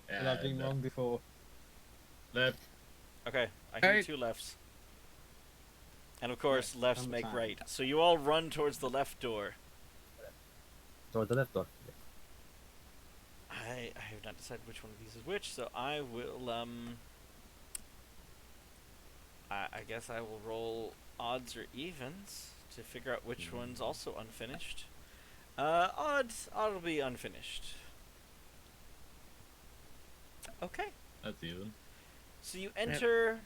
And I've been wrong before. Left. Okay, I hear Alright. 2 lefts. And of course, Yeah, lefts I'm make fine. right. So you all run towards the left door. Toward the left door. I have not decided which one of these is which, so I will, I guess I will roll odds or evens to figure out which one's also unfinished. Odds will be unfinished. Okay, That's even. so you enter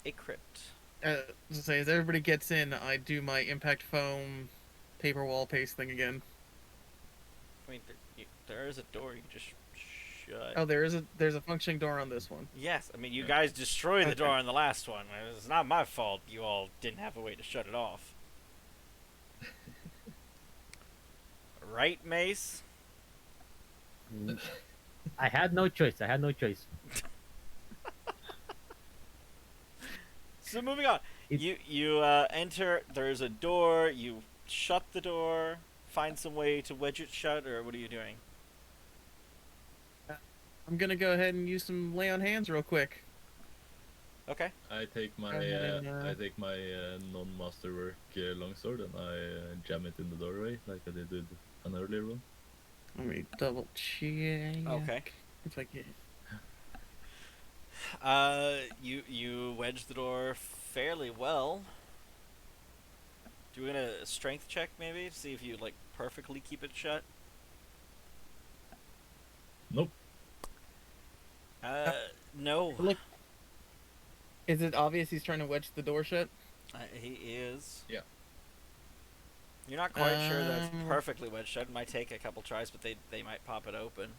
a crypt. As everybody gets in, I do my impact foam paper wall paste thing again. I mean, there is a door you can just shut. Oh, there's a functioning door on this one. Yes, I mean, you Yeah. guys destroyed the Okay. door on the last one. It's not my fault you all didn't have a way to shut it off. Right, Mace? I had no choice. So moving on. You enter, there's a door, you shut the door, find some way to wedge it shut, or what are you doing? I'm gonna go ahead and use some lay on hands real quick. Okay. I take my non-masterwork longsword and I jam it in the doorway like I did with an earlier one. Let me double check. Okay. If I can. You wedge the door fairly well. Doing a strength check maybe to see if you like perfectly keep it shut. Nope. No. Look, is it obvious he's trying to wedge the door shut? He is. Yeah. You're not quite sure that it's Um, perfectly wedged shut. It might take a couple tries, but they might pop it open.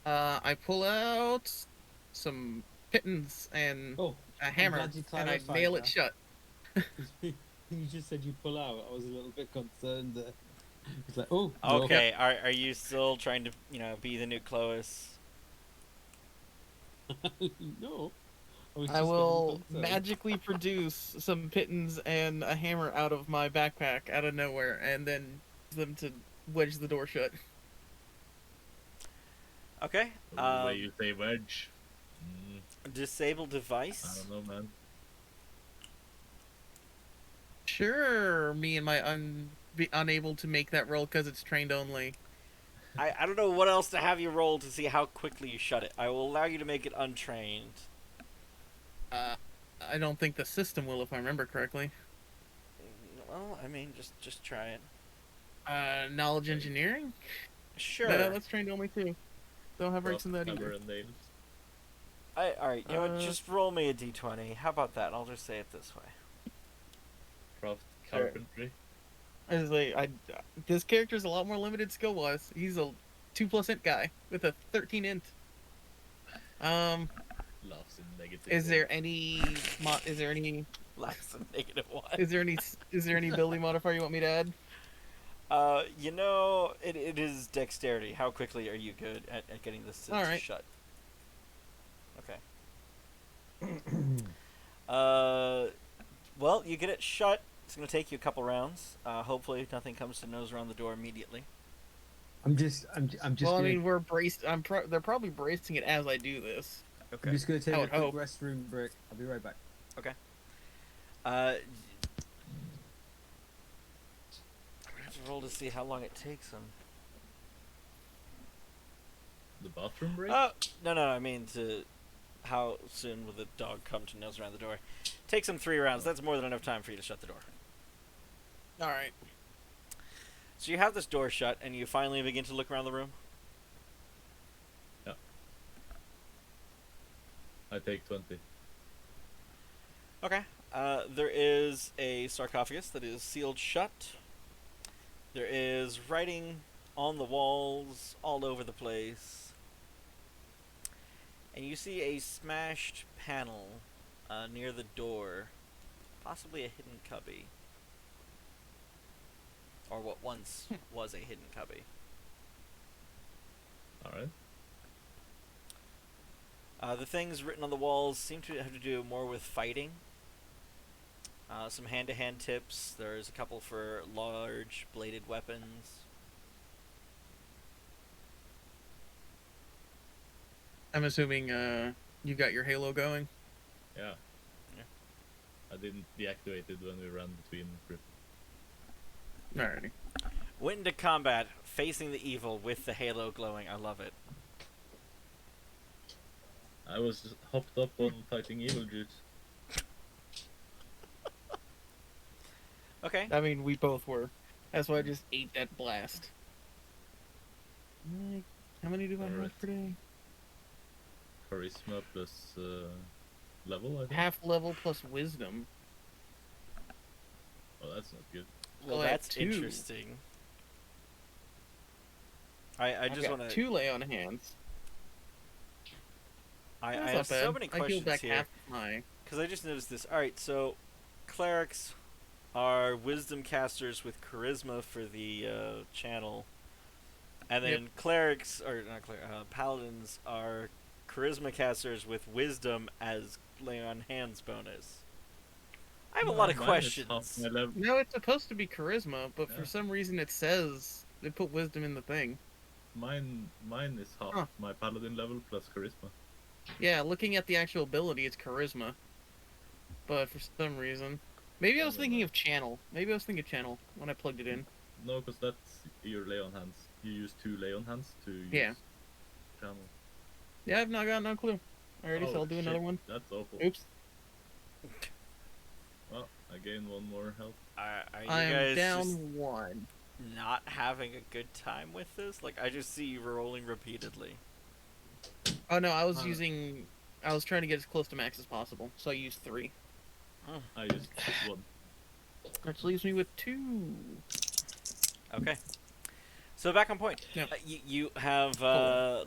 I pull out some pittons and Oh, a I'm hammer, glad you and I clarified nail it that. shut. You just said you pull out. I was a little bit concerned that it's like, oh, no. Okay, are you still trying to, be the new Clovis? No. was I just will getting concerned. magically produce some pittons and a hammer out of my backpack out of nowhere, and then use them to wedge the door shut. Okay. The way you say wedge. Disable I device. don't know, man. Sure, me and my be unable to make that roll because it's trained only. I don't know what else to have you roll to see how quickly you shut it. I will allow you to make it untrained. I don't think the system will, if I remember correctly. Well, I mean, just try it. Knowledge engineering? Sure. No, that's trained only too. Don't have rates in that Hammer either. and nails. Alright, you know what? Just roll me a d20. How about that? I'll just say it this way. Craft Sure. carpentry. I was like, this character's a lot more limited skill wise. He's a 2+ int guy with a 13 int. Laughs in negative. Is there any Less than -1. is there any ability modifier you want me to add? It is dexterity. How quickly are you good at getting this to Alright. shut? Okay. Well, you get it shut. It's going to take you a couple rounds. Hopefully nothing comes to nose around the door immediately. I'm just Well, I gonna, mean, we're braced. They're probably bracing it as I do this. Okay. I'm just gonna take I a would quick hope. restroom break. I'll be right back. Okay. I'm going to have to roll to see how long it takes him. The bathroom break? No, I mean how soon will the dog come to nose around the door? Takes him 3 rounds. That's more than enough time for you to shut the door. All right. So you have this door shut, and you finally begin to look around the room? Yeah. I take 20. Okay. There is a sarcophagus that is sealed shut. There is writing on the walls all over the place. And you see a smashed panel near the door. Possibly a hidden cubby. Or what once was a hidden cubby. Alright. The things written on the walls seem to have to do more with fighting. Some hand-to-hand tips. There's a couple for large bladed weapons. I'm assuming you got your Halo going. Yeah. Yeah. I didn't deactivate it when we ran between groups. Alrighty. Went into combat, facing the evil with the halo glowing. I love it. I was just hopped up on fighting evil juice. Okay. I mean, we both were. That's why I just ate that blast. How many do I have Alright. per day? Charisma plus level, I think. Half level plus wisdom. Oh, that's not good. Well, Oh, I have that's 2. interesting. I I've just got want to. 2 lay on hands. I That's have not bad. so many I healed questions back here half my. because I just noticed this. All right, so clerics are wisdom casters with charisma for the channel, and then Yep. clerics or not paladins are charisma casters with wisdom as lay on hands bonus. I have a lot of Mine is half questions. my level. No, it's supposed to be charisma, but for Yeah. some reason it says they put wisdom in the thing. Mine is half Huh. my paladin level plus charisma. Yeah, looking at the actual ability, it's charisma. But for some reason, maybe I was thinking of channel. Maybe I was thinking channel when I plugged it in. No, because that's your lay on hands. You use 2 lay on hands to use Yeah. channel. Yeah, I've not got no clue. Alrighty, so Oh, I'll do another shit, one. That's awful. Oops. Well, I gained 1 more health. Are you I'm guys down just 1. not having a good time with this? Like, I just see you rolling repeatedly. Oh no, I was Uh. using. I was trying to get as close to max as possible, so I used 3. I just took 1. Which leaves me with 2. Okay. So back on point. Yeah. You have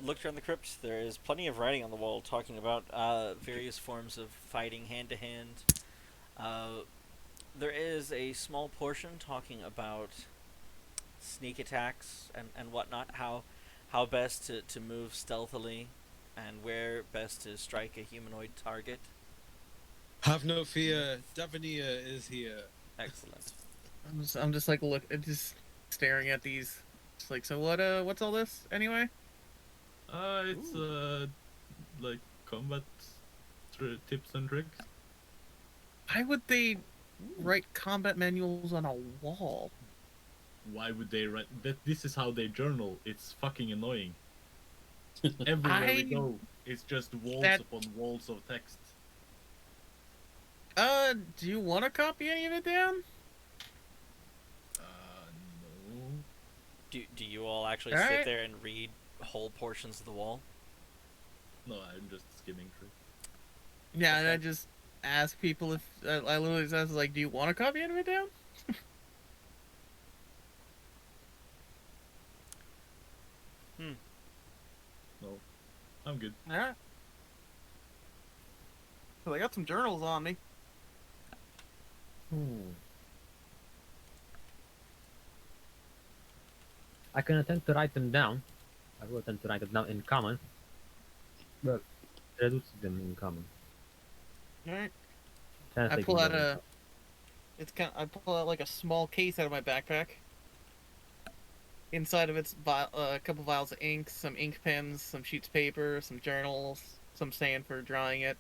looked around the crypt. There is plenty of writing on the wall talking about various forms of fighting hand to hand. There is a small portion talking about sneak attacks and whatnot. How best to move stealthily, and where best to strike a humanoid target. Have no fear, Davenir is here. Excellent. I'm just like just staring at these. It's like, so what's all this anyway? It's like combat tips and tricks. Why would they write combat manuals on a wall? Why would they write that? This is how they journal. It's fucking annoying. Everywhere we go, it's just walls upon walls of text. Do you want to copy any of it down? No. Do you all actually All sit right. there and read whole portions of the wall? No, I'm just skimming through. Yeah, and Okay. I just ask people if I literally just ask, like, do you want to copy any of it down? No, I'm good. All right. Well, I got some journals on me. I can attempt to write them down. I will attempt to write them down in common. But reduce them in common. All right. I Translating pull out them. I pull out like a small case out of my backpack. Inside of it's a couple vials of ink, some ink pens, some sheets of paper, some journals, some sand for drying it.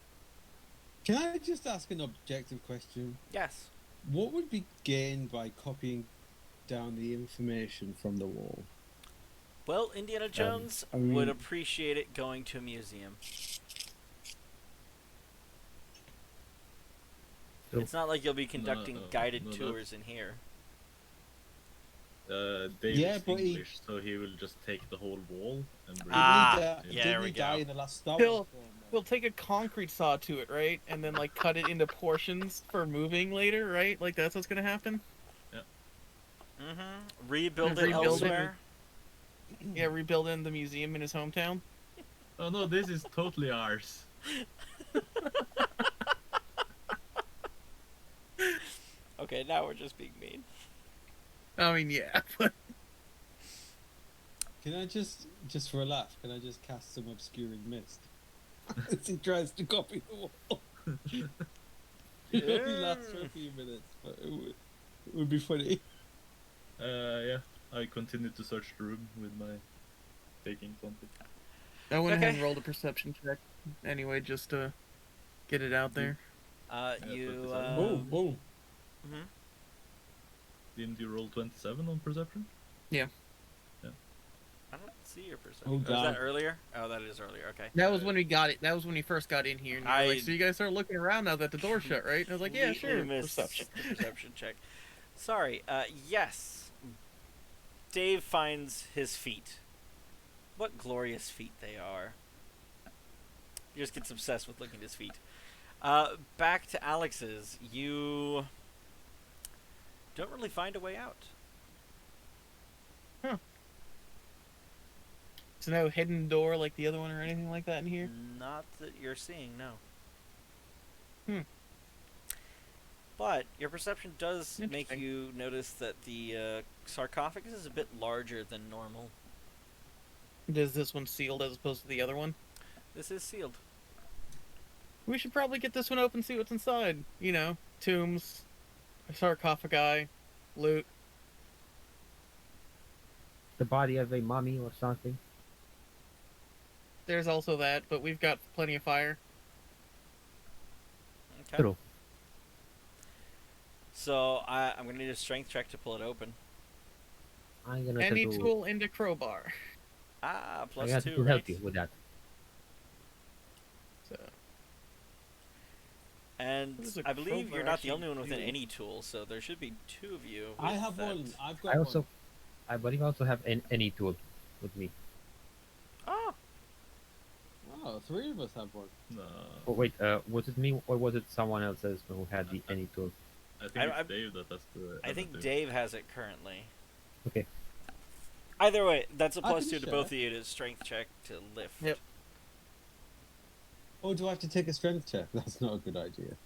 Can I just ask an objective question? Yes. What would be gained by copying down the information from the wall? Well, Indiana Jones I mean- would appreciate it going to a museum. True. It's not like you'll be conducting no, guided no, tours in here. David's Yeah, but he- English, so he will just take the whole wall and bring Ah, it. yeah, there we die go. in the last Star He'll- Wars film, though? We'll take a concrete saw to it, right? And then like cut it into portions for moving later, right? Like that's what's gonna happen. Mm-hmm. Rebuild it Rebuild it. elsewhere. Yeah, rebuild in the museum in his hometown. Oh no, this is totally ours. Okay, now we're just being mean. I mean, yeah, but Can I just for a laugh, can I just cast some obscuring mist? As he tries to copy the wall. It only lasts for a few minutes, but it would be funny. Yeah, I continued to search the room with my taking something. I went ahead and Okay. rolled a perception check anyway, just to get it out there. You. 27. Boom, boom. Mhm. Didn't you roll 27 on perception? I don't see your perception. Oh, Was that God. earlier? Oh, that is earlier. Okay. That was when we got it. That was when we first got in here. And you were like, I so you guys start looking around now that the door's shut, right? And I was like, yeah, Completely sure. missed Perception. the perception check. Sorry. Yes. Dave finds his feet. What glorious feet they are. He just gets obsessed with looking at his feet. Back to Alex's. You don't really find a way out. So no hidden door like the other one or anything like that in here? Not that you're seeing, no. But your perception does make Interesting. you notice that the sarcophagus is a bit larger than normal. Is this one sealed as opposed to the other one? This is sealed. We should probably get this one open, see what's inside. You know, tombs, sarcophagi, loot. The body of a mummy or something. There's also that, but we've got plenty of fire. Okay. True. So I'm gonna need a strength check to pull it open. I'm gonna Any try to, tool into crowbar. Ah, I plus have 2, to right? help you with that. So And What is a I believe crowbar you're not the actually only one with do? any tool, so there should be 2 of you. I with have that. one. I've got I also, one. I believe I also have any tool with me. Oh, Oh, 3 of us have one. No. Oh wait, was it me or was it someone else who had the any tool? I think I- it's Dave that has the. I think other two. Dave has it currently. Okay. Either way, that's a I plus can 2 to share. both of you to strength check to lift. Yep. Oh, do I have to take a strength check? That's not a good idea.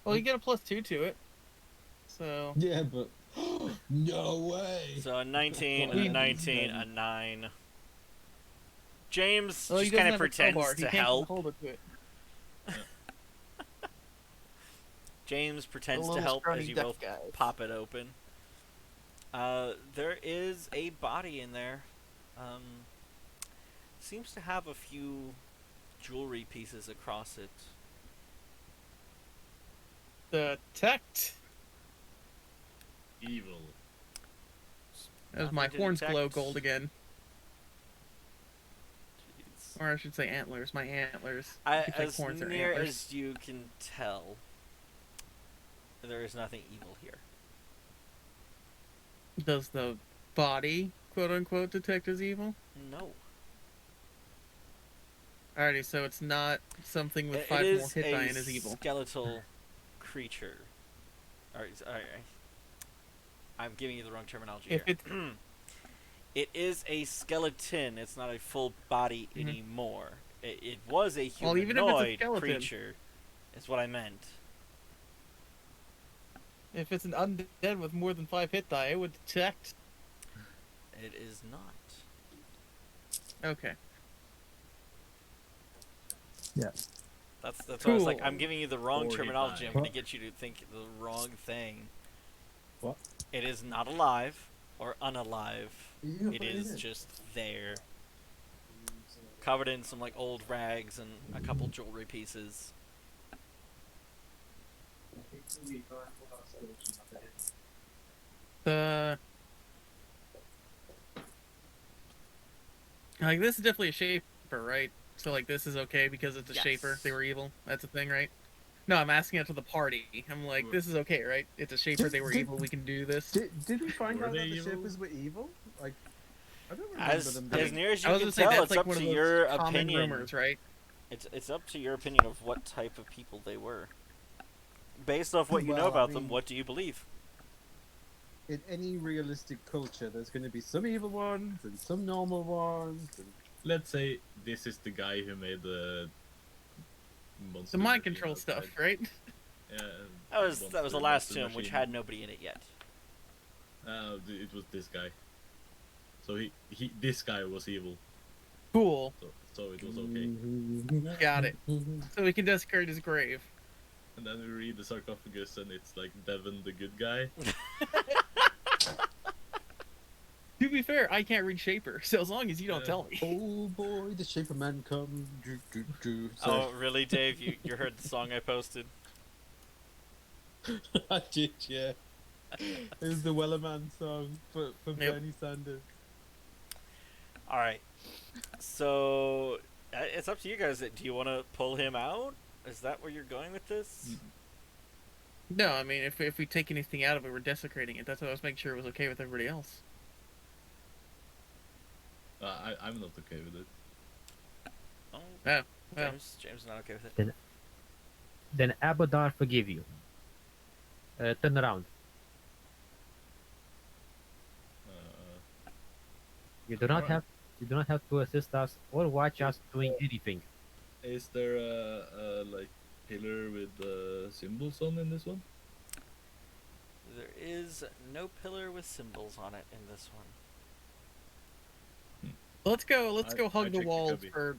well, you get a +2 to it. So Yeah, but no way. So a 19, Well, a yeah, 19, then- a 9. James well, he just doesn't kind of have a crowbar. pretends He to can't help. hold it to it. James pretends The to little help scrawny as you deaf both guys. pop it open. There is a body in there. Seems to have a few jewelry pieces across it. Detect. Evil. As my Nothing to horns glow detect. gold again. Jeez. Or I should say antlers. My antlers. You could say As horns or near antlers. as you can tell, there is nothing evil here. Does the body, quote unquote, detect as evil? No. Alrighty, so it's not something with It 5 more is hit die a and is evil. skeletal creature. Alright, I'm giving you the wrong terminology If here. it's It is a skeleton. It's not a full body Mhm. anymore. It was a Well, even if it's a humanoid skeleton. creature. Is what I meant. if it's an undead with more than 5 hit die, it would detect. It is not. Okay. That's what I was like. Cool. I'm giving you the wrong Or terminology. I'm die. going to get you to think the wrong thing. What? It is not alive or unalive. Yeah, It but is just there. Covered in some like old rags and a couple jewelry pieces. The like this is definitely a shaper, right? So like this is okay because it's a shaper. Yes. They were evil. That's a thing, right? No, I'm asking it to the party. I'm like, this is okay, right? It's a shaper. They were evil. We can do this. Did we find Were out that they the evil? shapers were evil? Like, I don't remember As them as being. near as I you was can gonna say tell, that's it's like up one to of those your common opinion. rumors, right? It's up to your opinion of what type of people they were. Based off what you know Well, I about them, mean- what do you believe? In any realistic culture, there's going to be some evil ones and some normal ones. And... Let's say this is the guy who made the monster The mind machine control stuff, outside. right? Yeah, That was the monster last tomb, which machine. had nobody in it yet. It was this guy. So this guy was evil. Cool. So it was okay. Got it. So we can desecrate his grave. And then we read the sarcophagus, and it's like Devon, the good guy. To be fair, I can't read Shaper, so as long as you don't Yeah. tell me. Oh boy, the Shaper Man come. Oh, really, Dave? You heard the song I posted? I did, yeah. It was the Wellerman song for Bernie Sanders. All right. So it's up to you guys. Do you want to pull him out? Is that where you're going with this? No, I mean, if we take anything out of it, we're desecrating it. That's why I was making sure it was okay with everybody else. I'm not okay with it. Oh, Oh, well. James is not okay with it. Then Abadar forgive you. Turn around. You do not Alright. have. You do not have to assist us or watch us doing anything. Is there a like pillar with symbols on in this one? There is no pillar with symbols on it in this one. Let's go. Let's I- go I hug the checked the walls cubby. for.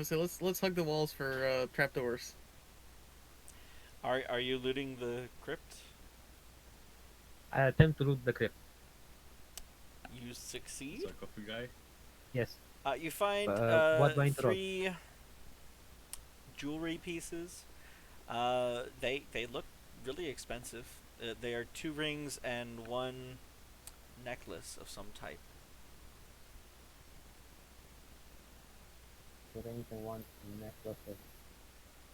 So let's hug the walls for trapdoors. Are you looting the crypt? I attempt to loot the crypt. You succeed. Sarcophagi? Yes. You find what do I need to roll? 3 jewelry pieces. They look really expensive. They are 2 rings and 1 necklace of some type. Rings and 1 necklace of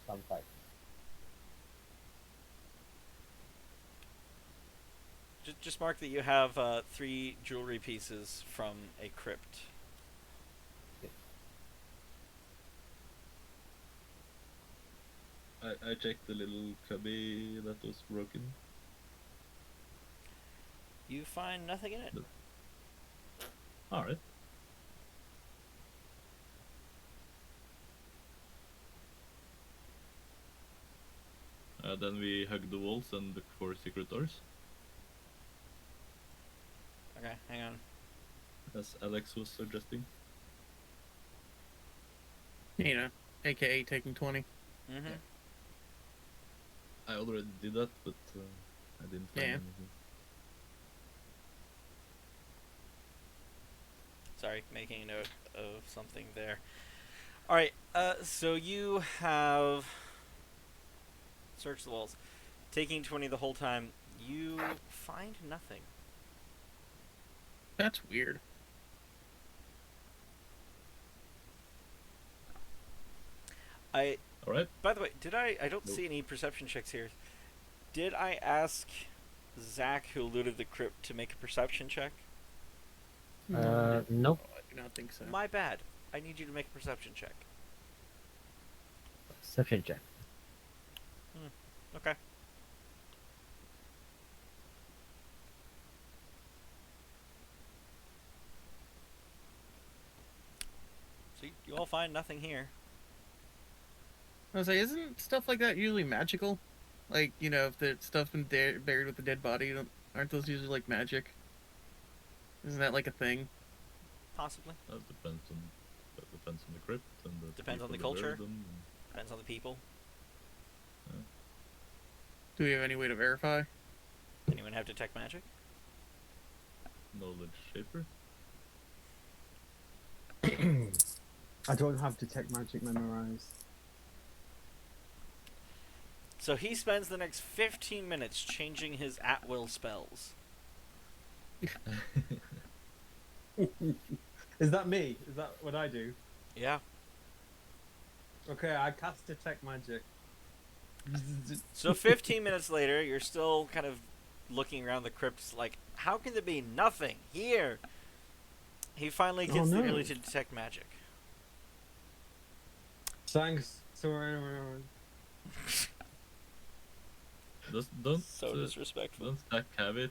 some type. Just mark that you have 3 jewelry pieces from a crypt. I checked the little cubby that was broken. You find nothing in it. Alright. Then we hug the walls and look for secret doors, Okay, hang on. as Alex was suggesting. You know, AKA taking 20. Mm-hmm. I already did that, but I didn't find Yeah. anything. Sorry, making a note of something there. Alright, so you have searched the walls. Taking 20 the whole time, you find nothing. That's weird. Alright. By the way, I don't Nope. see any perception checks here. Did I ask Zach, who looted the crypt, to make a perception check? Nope. I do not think so. My bad. I need you to make a perception check. Perception check. Okay. So you all find nothing here. I was like, isn't stuff like that usually magical? Like, you know, if the stuff's been buried with the dead body, aren't those usually like magic? Isn't that like a thing? Possibly. That depends on the crypt and the Depends on people the that buried culture. them Depends on the people. Do we have any way to verify? Anyone have detect magic? and knowledge shaper. I don't have detect magic memorized. So he spends the next 15 minutes changing his at-will spells. Is that me? Is that what I do? Yeah. Okay, I cast detect magic. So 15 minutes later, you're still kind of looking around the crypt like, how can there be nothing here? He finally gets the no. ability to detect magic. Thanks. So, Don't So disrespectful. don't Zach have it?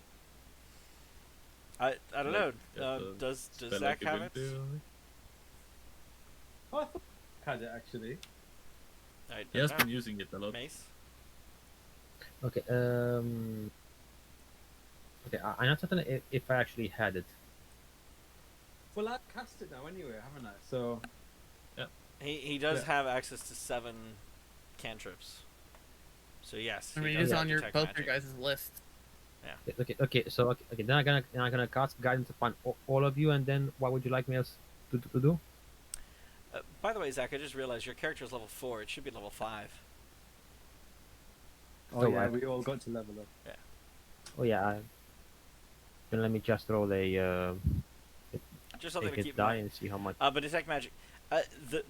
I don't know. Get the Does spell Zach have it? ability on it? oh, I thought I had it actually. He has been using it a lot. Mace. Okay. Okay. I'm not certain if I actually had it. Well, I cast it now anyway, haven't I? So He does Yeah. have access to 7 cantrips. So yes, I he mean, does it's have on your detect both magic. your guys' list. Okay. Then I'm gonna cast guidance upon all of you, and then what would you like me else to do? By the way, Zach, I just realized your character is level 4. It should be level 5. Oh So yeah, what? we all got to level up. Oh yeah. Then let me just roll a Just something to hit keep in die mind. and see how much. But detect magic.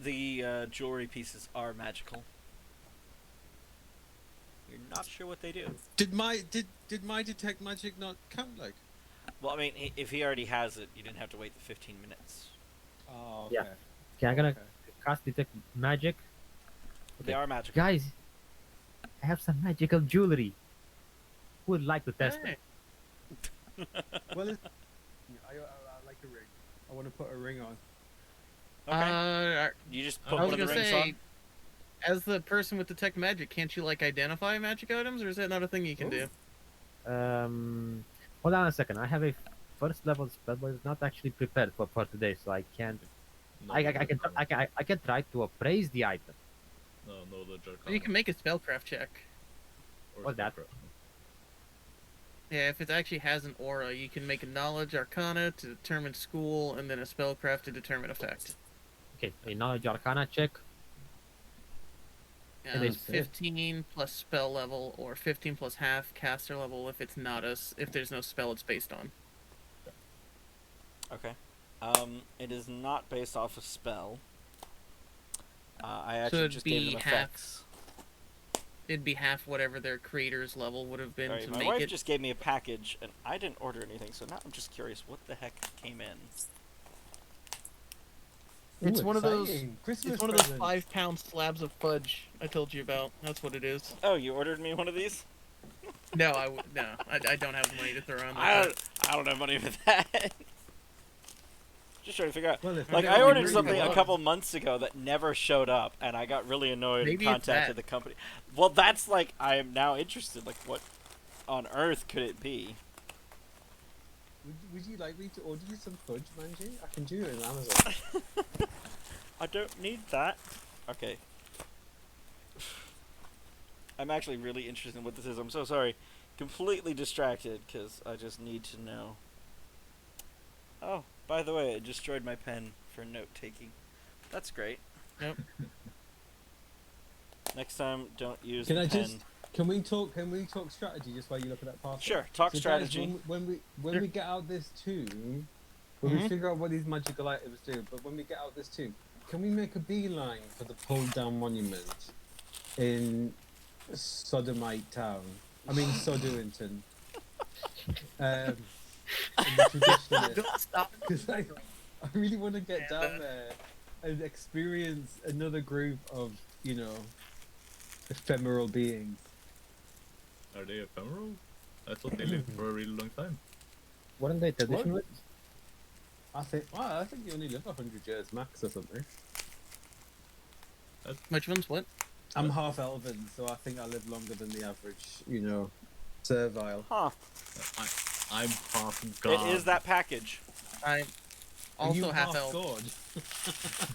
The jewelry pieces are magical. You're not sure what they do. Did my detect magic not count like? Well, I mean, if he already has it, you didn't have to wait the 15 minutes. Oh Yeah. Okay, I'm gonna Okay. cast detect magic. They Okay. are magical. Guys, I have some magical jewelry. Who would like to test Hey. it? Well, I like a ring. I want to put a ring on. Okay. You just put I was one of the gonna rings say, on. as the person with detect magic, can't you like identify magic items, or is that not a thing you can do? Hold on a second. I have a first level spell, but it's not actually prepared for today, so I can't. No, I can try to appraise the item. No, the Jarkana. You can make a spellcraft check. Or or that. Spellcraft. Yeah, if it actually has an aura, you can make a knowledge arcana to determine school, and then a spellcraft to determine effect. Okay, a knowledge arcana check. And It it's is 15 plus spell level, or 15 plus half caster level if it's not if there's no spell it's based on. Okay. It is not based off a spell. I actually it'd just gave them be half- effects. It'd be half whatever their creator's level would have been Alright, to my make wife it. just gave me a package, and I didn't order anything, so now I'm just curious what the heck came in. It's Ooh, one of those. exciting. Christmas It's one of those present. 5-pound slabs of fudge I told you about. That's what it is. Oh, you ordered me one of these? No, I don't have the money to throw around. Like I that. don't have money for that. Just trying to figure out. Well, if Like, don't I ordered really something a want- couple months ago that never showed up, and I got really annoyed Maybe and it's contacted that. the company. Well, that's like, I am now interested. Like, what on earth could it be? Would you like me to order you some fudge, Manji? I can do it on Amazon. I don't need that. Okay. I'm actually really interested in what this is. I'm so sorry. Completely distracted, because I just need to know. Oh, by the way, I destroyed my pen for note-taking. That's great. Yep. Next time, don't use Can the I pen. just? Can we talk strategy just while you look at that parcel? Sure, talk So strategy. Guys, when Sure. we get out this tomb, when we figure out what these magical items do, but when we get out this tomb, can we make a beeline for the pulled down monument in Sodomite Town? I mean Sodowington. In the traditionalist. Don't stop. Because I really want to get down there and experience another group of, ephemeral beings. Are they ephemeral? I thought they lived for a really long time. Weren't they traditionalists? I think you only live 100 years max or something. Which one's what? I'm half elven, so I think I live longer than the average, servile. Huh. I'm half god. It is that package. I'm Are you also half elf. god?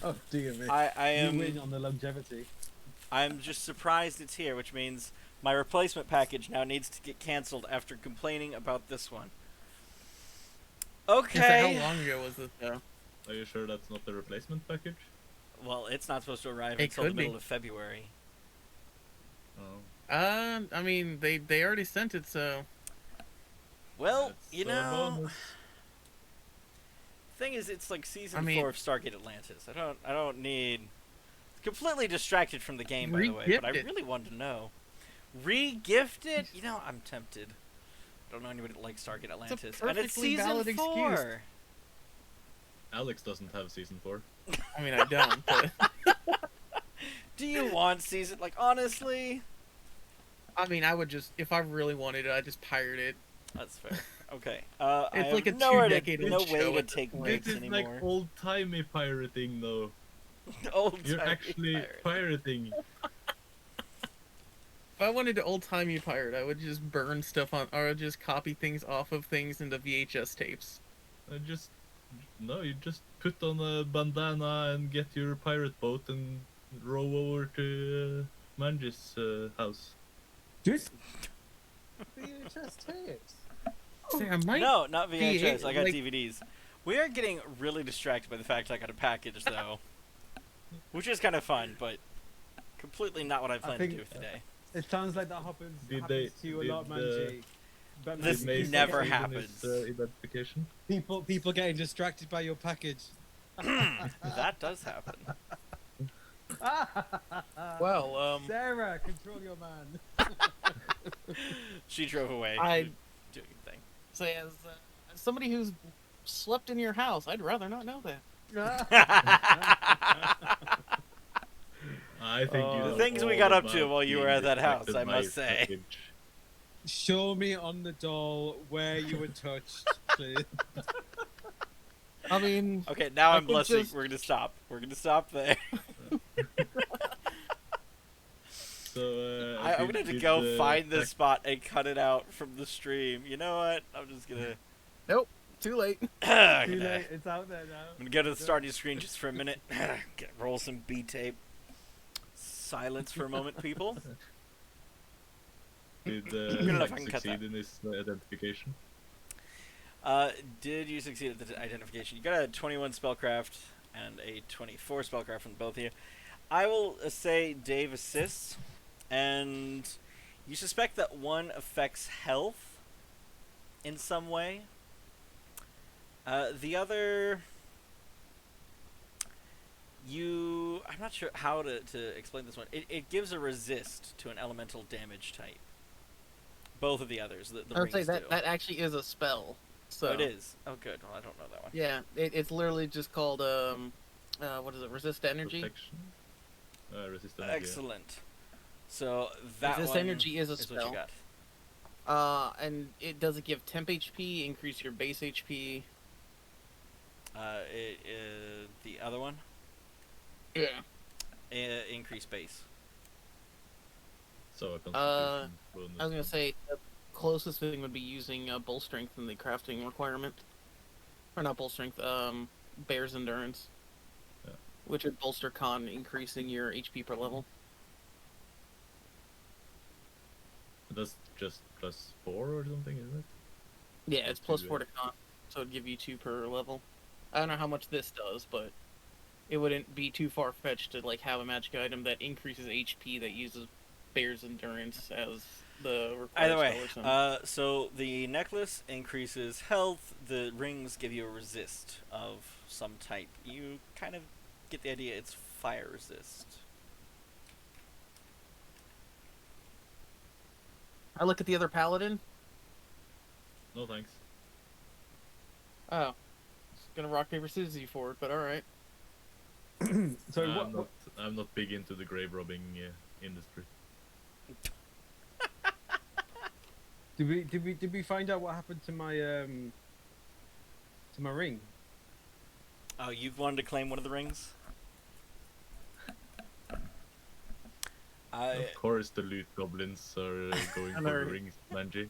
Oh dear me. I You am. win on the longevity. I'm just surprised it's here, which means my replacement package now needs to get canceled after complaining about this one. Okay. How long ago was this though? Are you sure that's not the replacement package? Well, it's not supposed to arrive It until the could be. middle of February. Oh. I mean, they already sent it, so Well, That's you a know, bonus. thing is, it's like season I mean- 4 of Stargate Atlantis. I don't need. Completely distracted from the game, by the way, but I Re-gift it. really wanted to know. Re-gift it? You know, I'm tempted. I don't know anybody that likes Stargate Atlantis, and it's perfectly season valid 4. excuse. Alex doesn't have season 4. I mean I don't. But Do you want season? Like, honestly, I mean I would just, if I really wanted it, I'd just pirate it. that's fair. Okay. I It's have like a nowhere to, 2-decade-old no way show to at this take point. breaks This is anymore. like old-timey pirating, though. Old You're timey actually pirate. pirating. If I wanted to old-timey pirate, I would just burn stuff on, or I'd just copy things off of things into VHS tapes. You just put on a bandana and get your pirate boat and row over to Manji's house. Just VHS tapes. See, I might No, not be VHS. I got like- DVDs. We are getting really distracted by the fact I got a package, though. Which is kind of fun, but completely not what I planned to think- do today. It sounds like that happens Did to you a lot, Manji. But This Did Mace never succeed in his, happens. identification. people getting distracted by your package. That does happen. well, Sarah, control your man. She drove away. I doing a thing. say as somebody who's slept in your house, I'd rather not know that. I think you The know things we all got up to about while you were being at that house, distracted I by must say. package. Show me on the doll where you were touched, please. I mean, Okay, now I I'm could blessing. just- We're gonna stop. We're gonna stop there. So I'm gonna have to go find this spot and cut it out from the stream. You know what? I'm just gonna. too late. Too I'm late. It's out there now. gonna go to the starting screen just for a minute. Roll some B tape. Silence for a moment, people. Did Good enough, Zack I can cut succeed in his identification? Did you succeed at the identification? You got a 21 spellcraft and a 24 spellcraft from both of you. I will say Dave assists, and you suspect that one affects health in some way. The other, I'm not sure how to explain this one. It gives a resist to an elemental damage type. Both of the others, the I would say rings that do. that actually is a spell. So Oh, it is. Oh, good. Well, I don't know that one. yeah, it's literally just called what is it? Resist energy. Protection? Resist energy. Excellent. So that Resist one energy is a is what spell. you got. And it doesn't give temp HP, increase your base HP. The other one, Yeah. increase base. So a constitution bonus. I was gonna say the closest thing would be using bull strength in the crafting requirement, or not bull strength. Bear's endurance, Yeah. which would bolster con, increasing your HP per level. That's just +4 or something, isn't it? Yeah, it's plus Two, 4 to con, so it'd give you 2 per level. I don't know how much this does, but it wouldn't be too far fetched to like have a magic item that increases HP that uses Bear's endurance as the required Either way, spell or something. so the necklace increases health. The rings give you a resist of some type. You kind of get the idea. It's fire resist. I look at the other paladin. No thanks. Oh, it's gonna rock paper scissors you for it, but all right. So I'm not big into the grave robbing industry. Did we find out what happened to my ring? Oh, you've wanted to claim one of the rings? Of course, the loot goblins are going for the already- rings, Manji.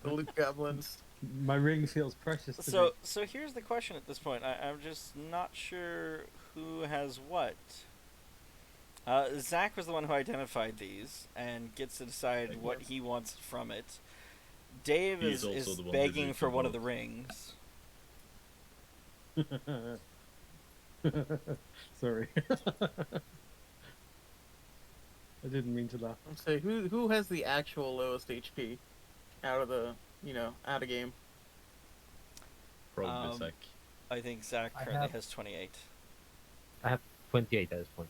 The loot goblins. My ring feels precious to me. So here's the question at this point. I'm just not sure who has what. Zach was the one who identified these and gets to decide what he wants from it. Dave He's is also the one who begging leaked for the one of the vote. rings. Sorry. I didn't mean to laugh. Let's say who has the actual lowest HP out of the out of game. Probably Zack. I think Zach I currently have- has 28, I have 28 at this point.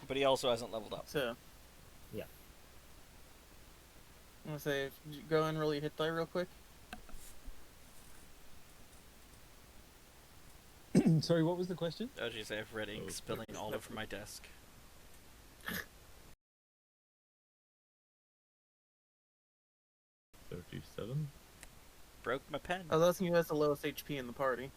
but he also hasn't leveled up. So Yeah. I'm gonna say go and roll your hit die real quick. Sorry, what was the question? Oh, geez, I have red ink Oh, spilling okay. all over my desk. $37. Broke my pen. I was asking who has the lowest HP in the party.